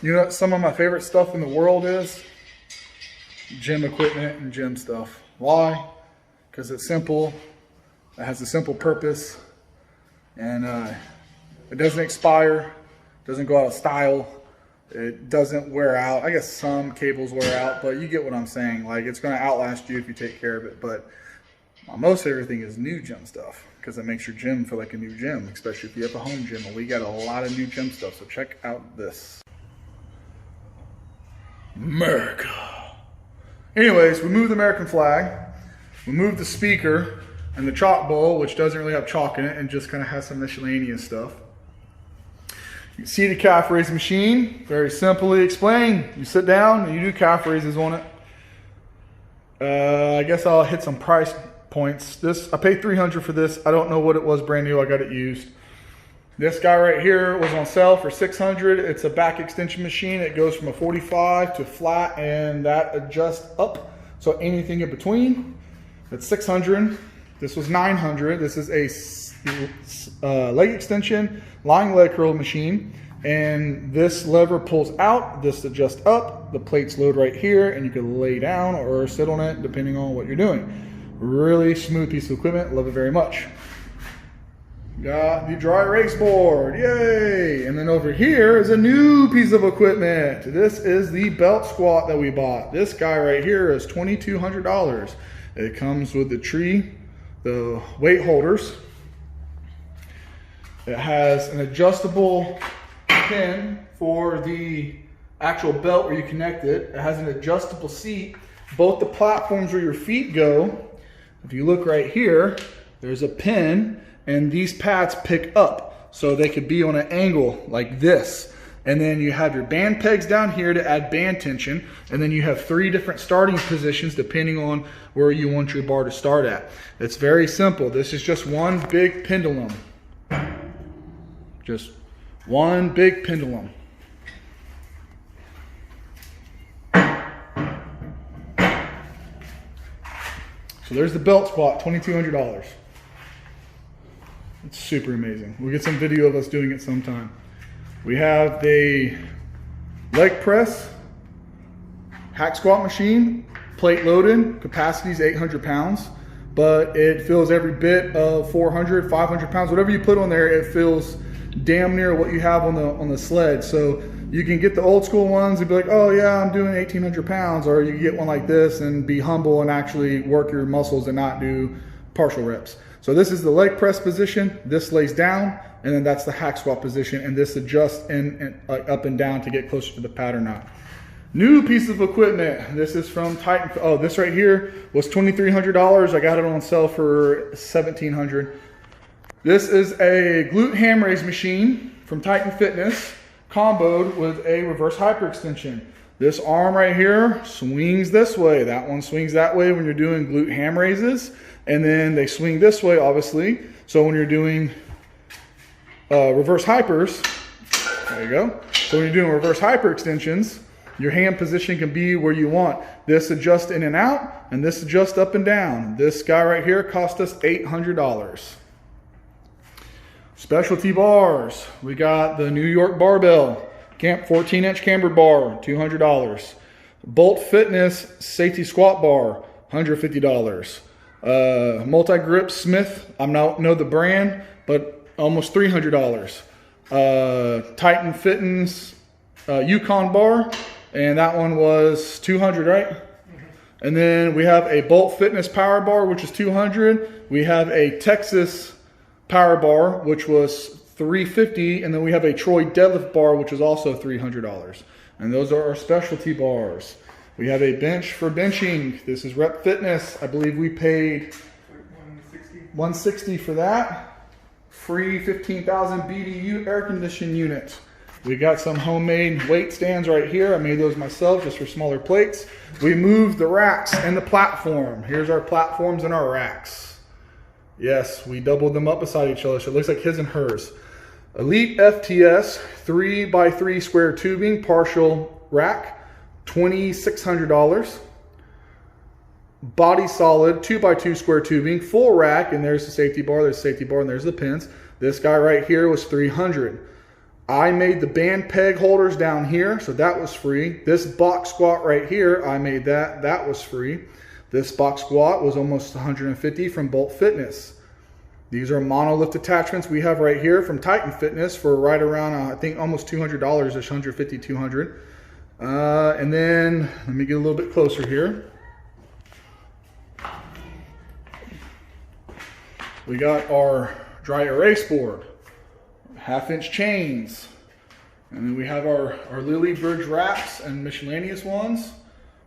You know what some of my favorite stuff in the world is? Gym equipment and gym stuff. Why? Because it's simple, it has a simple purpose, and it doesn't expire, doesn't go out of style, it doesn't wear out. I guess some cables wear out, but you get what I'm saying. Like, it's going to outlast you if you take care of it. But most everything is new gym stuff, because it makes your gym feel like a new gym, especially if you have a home gym. And we got a lot of new gym stuff, so check out this. America. Anyways, we moved the American flag, we moved the speaker and the chalk bowl, which doesn't really have chalk in it and just kind of has some miscellaneous stuff. You can see the calf raise machine, very simply explained. You sit down and you do calf raises on it. I guess I'll hit some price points. I paid $300 for this. I don't know what it was brand new. I got it used. This guy right here was on sale for $600. It's a back extension machine. It goes from a 45 to flat, and that adjusts up. So anything in between, that's $600. This was $900. This is a leg extension, lying leg curl machine. And this lever pulls out, this adjusts up, the plates load right here, and you can lay down or sit on it depending on what you're doing. Really smooth piece of equipment, love it very much. Got the dry erase board, yay! And then over here is a new piece of equipment. This is the belt squat that we bought. This guy right here is $2,200. It comes with the weight holders. It has an adjustable pin for the actual belt where you connect it. It has an adjustable seat. Both the platforms where your feet go, if you look right here, there's a pin, and these pads pick up, so they could be on an angle like this. And then you have your band pegs down here to add band tension, and then you have 3 different starting positions depending on where you want your bar to start at. It's very simple. This is just one big pendulum. Just one big pendulum. So there's the belt squat, $2,200. It's super amazing. We'll get some video of us doing it sometime. We have the leg press, hack squat machine, plate loaded, capacity is 800 pounds, but it fills every bit of 400, 500 pounds, whatever you put on there, it fills damn near what you have on the sled. So you can get the old school ones and be like, oh yeah, I'm doing 1,800 pounds, or you can get one like this and be humble and actually work your muscles and not do partial reps. So this is the leg press position, this lays down, and then that's the hack squat position, and this adjusts up and down to get closer to the pad or not. New piece of equipment. This is from Titan. Oh, this right here was $2,300. I got it on sale for $1,700. This is a glute ham raise machine from Titan Fitness, comboed with a reverse hyperextension. This arm right here swings this way. That one swings that way when you're doing glute ham raises. And then they swing this way, obviously. So when you're doing reverse hypers, there you go. So when you're doing reverse hyperextensions, your hand position can be where you want. This adjusts in and out, and this adjusts up and down. This guy right here cost us $800. Specialty bars. We got the New York barbell, 14-inch cambered bar, $200. Bolt Fitness safety squat bar, $150. Multi-grip Smith, I don't know the brand, but almost $300. Titan Fitness Yukon bar, and that one was $200, right? Mm-hmm. And then we have a Bolt Fitness power bar, which is $200. We have a Texas power bar, which was $350, and then we have a Troy deadlift bar, which is also $300. And those are our specialty bars. We have a bench for benching. This is Rep Fitness. I believe we paid $160 for that. Free 15,000 BDU air conditioning unit. We got some homemade weight stands right here. I made those myself just for smaller plates. We moved the racks and the platform. Here's our platforms and our racks. Yes, we doubled them up beside each other, so it looks like his and hers. Elite FTS 3x3 square tubing partial rack, $2,600. Body solid 2x2 square tubing full rack, and there's the safety bar, there's the safety bar, and there's the pins. This guy right here was $300. I made the band peg holders down here, so that was free. This box squat right here, I made that. That was free. This box squat was almost $150 from Bolt Fitness. These are monolift attachments we have right here from Titan Fitness for right around, I think, almost $200-ish, $150, $200. And then, let me get a little bit closer here. We got our dry erase board, 1/2-inch chains. And then we have our Lily Bridge wraps and miscellaneous ones.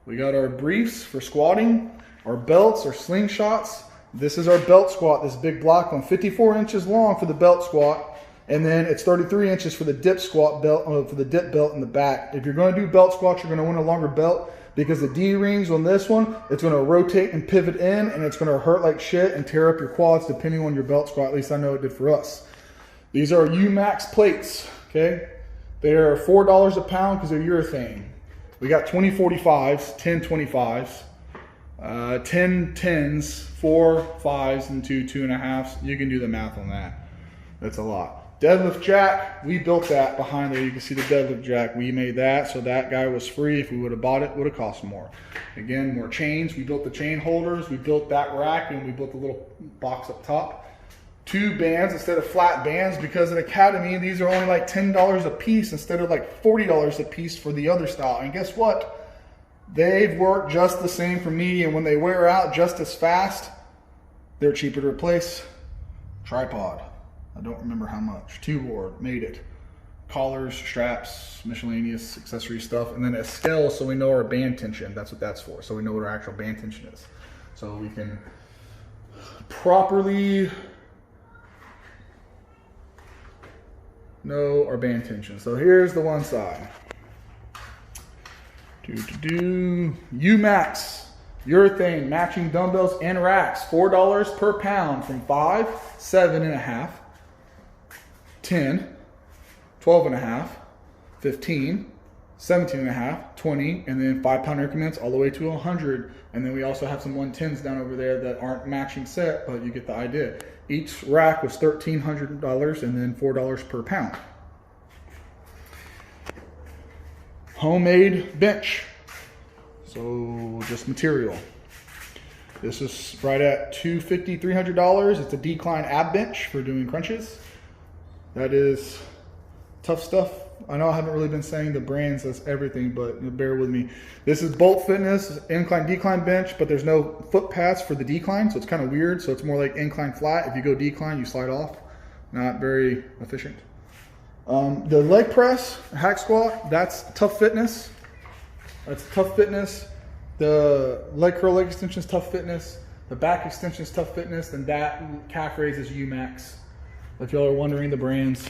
We got our briefs for squatting, our belts, our slingshots. This is our belt squat, this big block one, 54 inches long for the belt squat. And then it's 33 inches for the dip squat belt, for the dip belt in the back. If you're going to do belt squats, you're going to want a longer belt because the D-rings on this one, it's going to rotate and pivot in, and it's going to hurt like shit and tear up your quads depending on your belt squat. At least I know it did for us. These are UMax plates, okay? They are $4 a pound because they're urethane. We got 20 45s, 10 25s, 10 10s, 4 5s, and 2 2.5s. You can do the math on that. That's a lot. Deadlift jack, we built that behind there. You can see the deadlift jack. We made that, so that guy was free. If we would have bought it, it would have cost more. Again, more chains. We built the chain holders. We built that rack, and we built the little box up top. 2 bands instead of flat bands because at Academy, these are only like $10 a piece instead of like $40 a piece for the other style. And guess what? They've worked just the same for me, and when they wear out just as fast, they're cheaper to replace. Tripod. I don't remember how much. 2-board, made it. Collars, straps, miscellaneous accessory stuff, and then a scale so we know our band tension. That's what that's for, so we know what our actual band tension is. So we can properly know our band tension. So here's the one side. UMax, urethane, matching dumbbells and racks, $4 per pound from 5, 7.5, 10, 12.5, 15, 17.5, 20, and then 5-pound increments all the way to 100. And then we also have some 110s down over there that aren't matching set, but you get the idea. Each rack was $1,300 and then $4 per pound. Homemade bench. So just material. This is right at $250, $300. It's a decline ab bench for doing crunches. That is tough stuff. I know I haven't really been saying the brands as everything, but bear with me. This is Bolt Fitness incline decline bench, but there's no foot pads for the decline, so it's kind of weird. So it's more like incline flat. If you go decline, you slide off. Not very efficient. The leg press, hack squat, that's Tough Fitness. That's Tough Fitness. The leg curl, leg extension is Tough Fitness. The back extension is Tough Fitness. And that calf raise is UMax. If y'all are wondering the brands.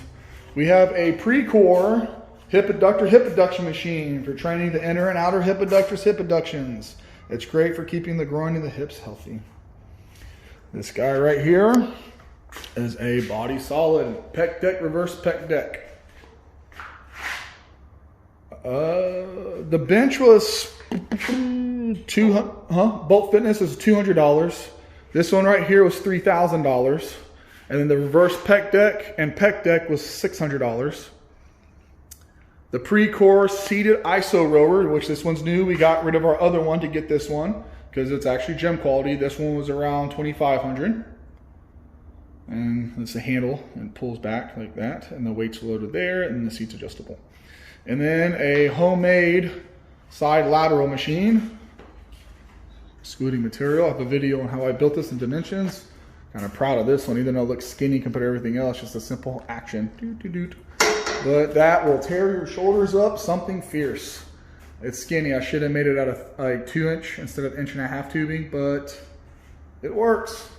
We have a pre-core hip abduction machine for training the inner and outer hip abductors, hip abductions. It's great for keeping the groin and the hips healthy. This guy right here is a body solid pec deck, reverse pec deck. The bench was Bolt Fitness is $200. This one right here was $3,000. And then the reverse pec deck and pec deck was $600. The pre-core seated ISO rower, which this one's new. We got rid of our other one to get this one because it's actually gym quality. This one was around $2,500. And it's a handle and pulls back like that. And the weight's loaded there and the seat's adjustable. And then a homemade side lateral machine. Scooting material. I have a video on how I built this in dimensions. Kind of proud of this one, even though it looks skinny compared to everything else. Just a simple action. But that will tear your shoulders up something fierce. It's skinny. I should have made it out of like 2-inch instead of 1.5-inch tubing, but it works.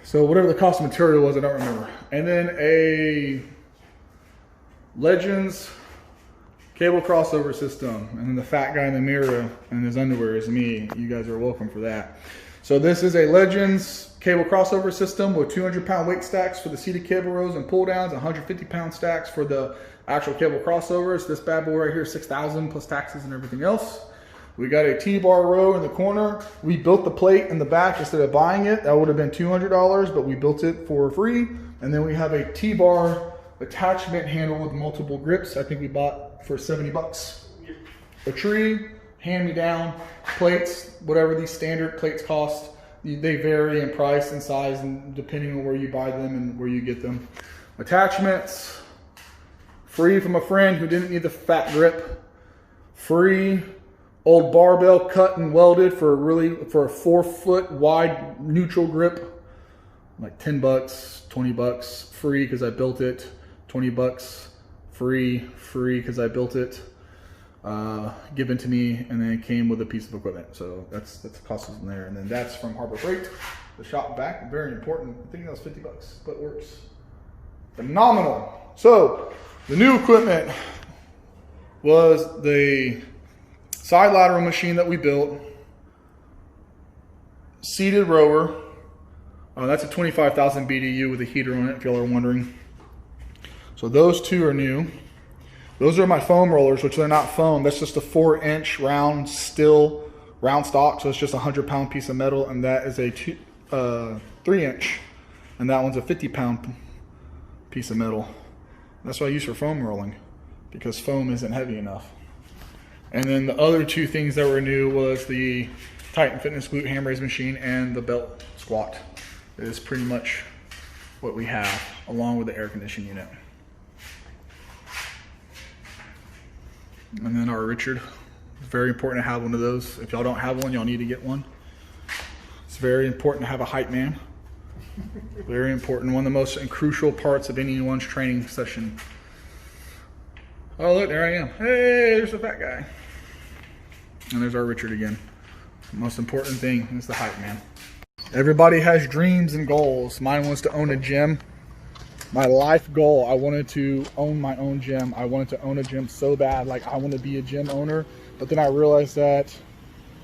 So whatever the cost of material was, I don't remember. And then a Legends cable crossover system. And then the fat guy in the mirror and his underwear is me. You guys are welcome for that. So this is a Legends cable crossover system with 200-pound weight stacks for the seated cable rows and pull downs, 150-pound stacks for the actual cable crossovers. This bad boy right here is $6,000 plus taxes and everything else. We got a T-bar row in the corner. We built the plate in the back instead of buying it. That would have been $200, but we built it for free. And then we have a T-bar attachment handle with multiple grips. I think we bought for 70 bucks. A tree, hand-me-down, plates, whatever these standard plates cost. They vary in price and size and depending on where you buy them and where you get them. Attachments, free from a friend who didn't need the fat grip. Free old barbell cut and welded for a 4 foot wide neutral grip. Like 10 bucks, 20 bucks, free because I built it. 20 bucks, free because I built it. Given to me, and then it came with a piece of equipment. So that's the cost in there. And then that's from Harbor Freight, the shop back. Very important. I think that was 50 bucks, but it works. Phenomenal. So the new equipment was the side lateral machine that we built, seated rower. That's a 25,000 BDU with a heater on it, if y'all are wondering. So those two are new. Those are my foam rollers, which they're not foam. That's just a 4-inch round stock. So it's just a 100-pound piece of metal, and that is a 3-inch, and that one's a 50-pound piece of metal. That's what I use for foam rolling, because foam isn't heavy enough. And then the other two things that were new was the Titan Fitness glute ham raise machine and the belt squat. It is pretty much what we have, along with the air conditioning unit. And then our Richard. It's very important to have one of those. If y'all don't have one, y'all need to get one. It's very important to have a hype man. Very important. One of the most crucial parts of anyone's training session. Oh, look, there I am. Hey, there's the fat guy. And there's our Richard again. The most important thing is the hype man. Everybody has dreams and goals. Mine was to own a gym. My life goal, I wanted to own my own gym. I wanted to own a gym so bad. Like, I want to be a gym owner. But then I realized that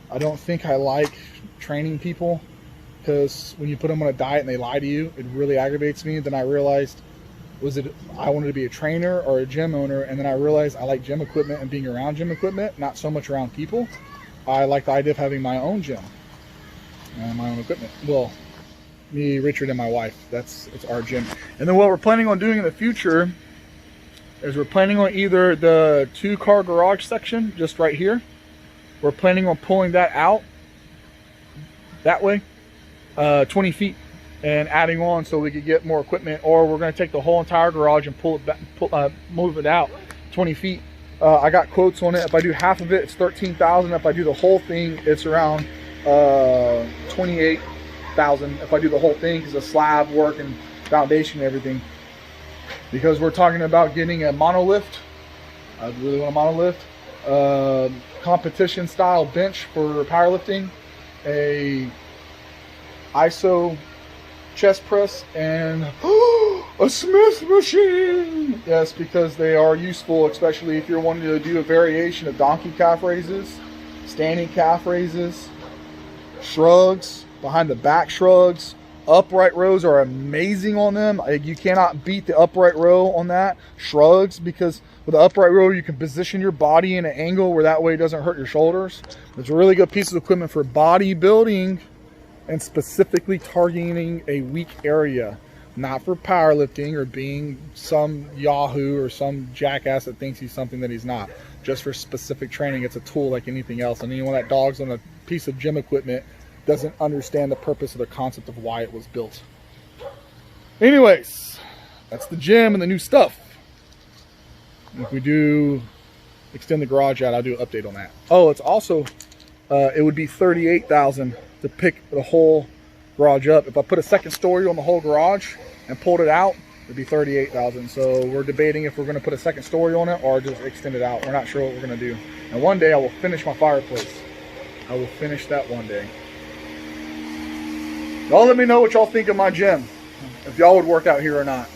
I don't think I like training people, because when you put them on a diet and they lie to you, it really aggravates me. Then I realized, I wanted to be a trainer or a gym owner, and then I realized I like gym equipment and being around gym equipment, not so much around people. I like the idea of having my own gym and my own equipment. Well, me, Richard, and my wife. It's our gym. And then what we're planning on doing in the future is we're planning on either the 2-car garage section, just right here. We're planning on pulling that out that way, 20 feet, and adding on so we could get more equipment. Or we're going to take the whole entire garage and pull it back, move it out 20 feet. I got quotes on it. If I do half of it, it's $13,000. If I do the whole thing, it's around $28,000. If I do the whole thing, because of slab work and foundation and everything. Because we're talking about getting a monolift. I really want a monolift. Competition style bench for powerlifting. A ISO chest press, and a Smith machine. Yes, because they are useful, especially if you're wanting to do a variation of donkey calf raises, standing calf raises, shrugs, behind the back shrugs. Upright rows are amazing on them. You cannot beat the upright row on that. Shrugs, because with the upright row you can position your body in an angle where that way it doesn't hurt your shoulders. It's a really good piece of equipment for bodybuilding and specifically targeting a weak area, not for powerlifting or being some yahoo or some jackass that thinks he's something that he's not. Just for specific training. It's a tool like anything else. And anyone that dogs on a piece of gym equipment doesn't understand the purpose or the concept of why it was built. Anyways, that's the gym and the new stuff. If we do extend the garage out, I'll do an update on that. Oh, it's also it would be $38,000 to pick the whole garage up. If I put a second story on the whole garage and pulled it out, it'd be $38,000. So we're debating if we're going to put a second story on it or just extend it out. We're not sure what we're going to do. And one day I will finish my fireplace. I will finish that one day. Y'all let me know what y'all think of my gym, if y'all would work out here or not.